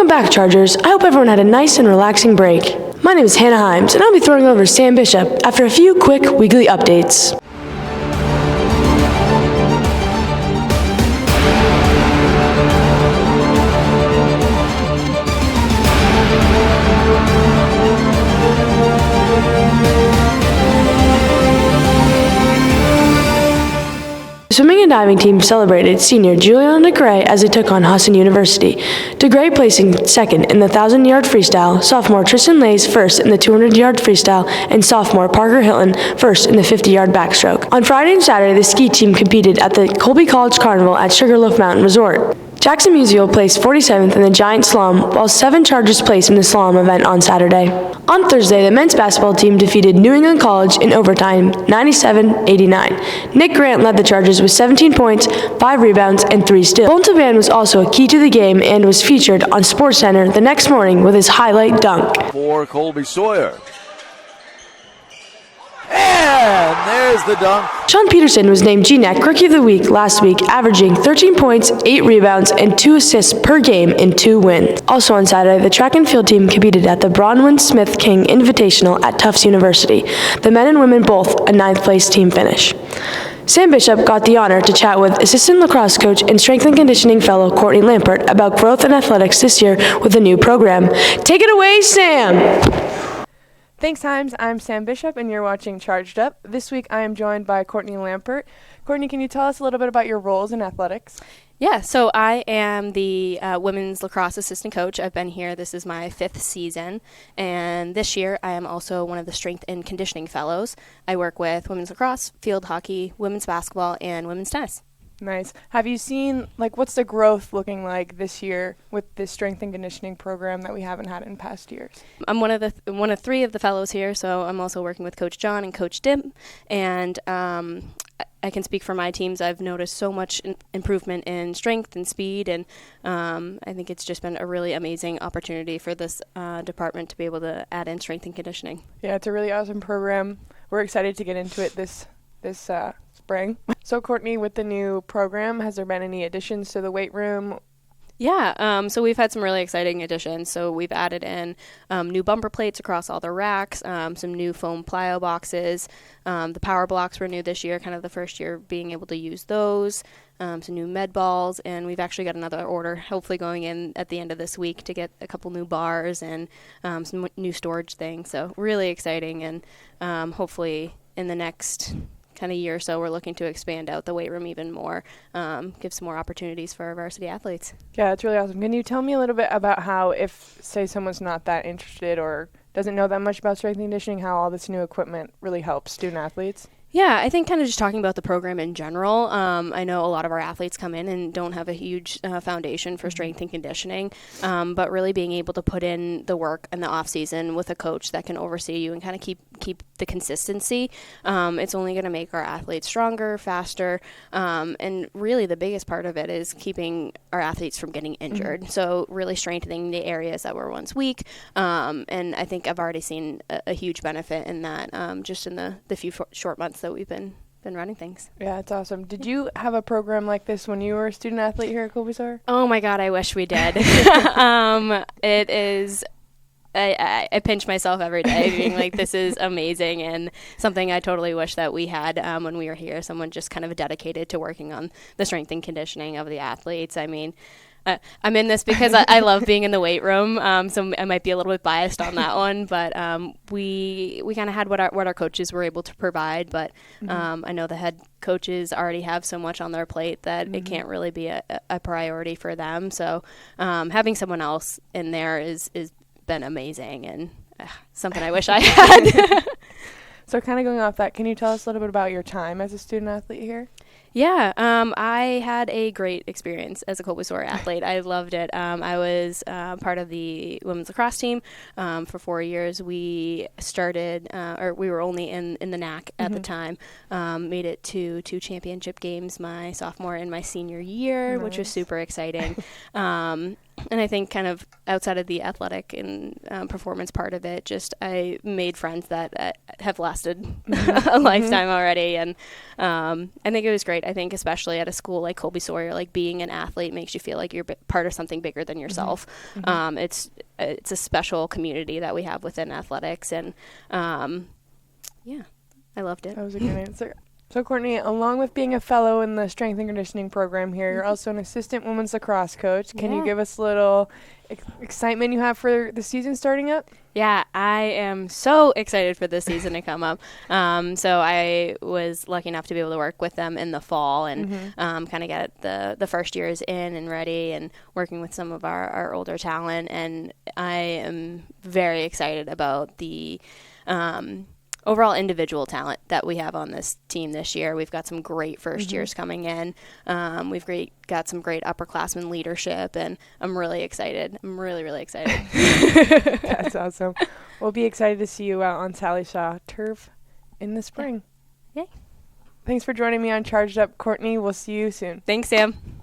Welcome back, Chargers. I hope everyone had a nice and relaxing break. My name is Hannah Himes, and I'll be throwing over to Sam Bishop after a few quick weekly updates. The swimming and diving team celebrated senior Juliana DeGray as they took on Husson University. DeGray placing second in the 1,000-yard freestyle, sophomore Tristan Lays first in the 200-yard freestyle, and sophomore Parker Hilton first in the 50-yard backstroke. On Friday and Saturday, the ski team competed at the Colby College Carnival at Sugarloaf Mountain Resort. Jackson Musial placed 47th in the giant slalom, while 7 Chargers placed in the slalom event on Saturday. On Thursday, the men's basketball team defeated New England College in overtime, 97-89. Nick Grant led the Chargers with 17 points, 5 rebounds, and 3 steals. Bolton Van was also a key to the game and was featured on SportsCenter the next morning with his highlight dunk. For Colby-Sawyer. And there's the dunk. Sean Peterson was named GNAC Rookie of the Week last week, averaging 13 points, 8 rebounds, and 2 assists per game in 2 wins. Also on Saturday, the track and field team competed at the Bronwyn Smith King Invitational at Tufts University. The men and women both a 9th place team finish. Sam Bishop got the honor to chat with assistant lacrosse coach and strength and conditioning fellow Courtney Lampert about growth in athletics this year with a new program. Take it away, Sam! Thanks, Himes. I'm Sam Bishop, and you're watching Charged Up. This week, I am joined by Courtney Lampert. Courtney, can you tell us a little bit about your roles in athletics? Yeah, so I am the women's lacrosse assistant coach. I've been here. This is my 5th season, and this year I am also one of the strength and conditioning fellows. I work with women's lacrosse, field hockey, women's basketball, and women's tennis. Nice. Have you seen, what's the growth looking like this year with this strength and conditioning program that we haven't had in past years? I'm one of 3 of the fellows here, so I'm also working with Coach John and Coach Dim, and I can speak for my teams. I've noticed so much improvement in strength and speed, and I think it's just been a really amazing opportunity for this department to be able to add in strength and conditioning. Yeah, it's a really awesome program. We're excited to get into it this spring. So, Courtney, with the new program, has there been any additions to the weight room? Yeah, so we've had some really exciting additions. So we've added in new bumper plates across all the racks, some new foam plyo boxes. The power blocks were new this year, kind of the first year being able to use those. Some new med balls, and we've actually got another order hopefully going in at the end of this week to get a couple new bars and some new storage things. So really exciting, and hopefully in the next kind of year or so, we're looking to expand out the weight room even more, give some more opportunities for our varsity athletes. Yeah, it's really awesome. Can you tell me a little bit about how, if, say, someone's not that interested or doesn't know that much about strength and conditioning, how all this new equipment really helps student athletes? Yeah, I think kind of just talking about the program in general. I know a lot of our athletes come in and don't have a huge foundation for strength and conditioning, but really being able to put in the work in the off season with a coach that can oversee you and kind of keep the consistency. It's only going to make our athletes stronger, faster, and really the biggest part of it is keeping our athletes from getting injured. Mm-hmm. So really strengthening the areas that were once weak, and I think I've already seen a huge benefit in that just in the few short months that we've been running things. Yeah, it's awesome. Did you have a program like this when you were a student athlete here at Colby-Sawyer? Oh my God, I wish we did. It is, I pinch myself every day being like, this is amazing, and something I totally wish that we had when we were here, someone just kind of dedicated to working on the strength and conditioning of the athletes. I mean, I'm in this because I love being in the weight room, so I might be a little bit biased on that one. But we kind of had what our coaches were able to provide. But I know the head coaches already have so much on their plate that it can't really be a priority for them. So having someone else in there is been amazing, and something I wish I had. So kind of going off that, can you tell us a little bit about your time as a student athlete here? Yeah, I had a great experience as a Colby-Sawyer athlete. I loved it. I was part of the women's lacrosse team for 4 years. We started, or we were only in the NAC at the time. Made it to 2 championship games my sophomore and my senior year, which was super exciting. And I think kind of outside of the athletic and performance part of it, just I made friends that have lasted a lifetime already. And I think it was great. I think especially at a school like Colby-Sawyer, like being an athlete makes you feel like you're part of something bigger than yourself. It's a special community that we have within athletics. And yeah, I loved it. That was a good answer. So, Courtney, along with being a fellow in the strength and conditioning program here, you're also an assistant women's lacrosse coach. Can you give us a little excitement you have for the season starting up? Yeah, I am so excited for this season to come up. So I was lucky enough to be able to work with them in the fall and kind of get the first years in and ready and working with some of our older talent. And I am very excited about the overall individual talent that we have on this team this year. We've got some great first years coming in. We've got some great upperclassmen leadership, and I'm really excited. I'm really, really excited. That's awesome. We'll be excited to see you out on Sally Shaw turf in the spring. Yay. Thanks for joining me on Charged Up, Courtney. We'll see you soon. Thanks, Sam.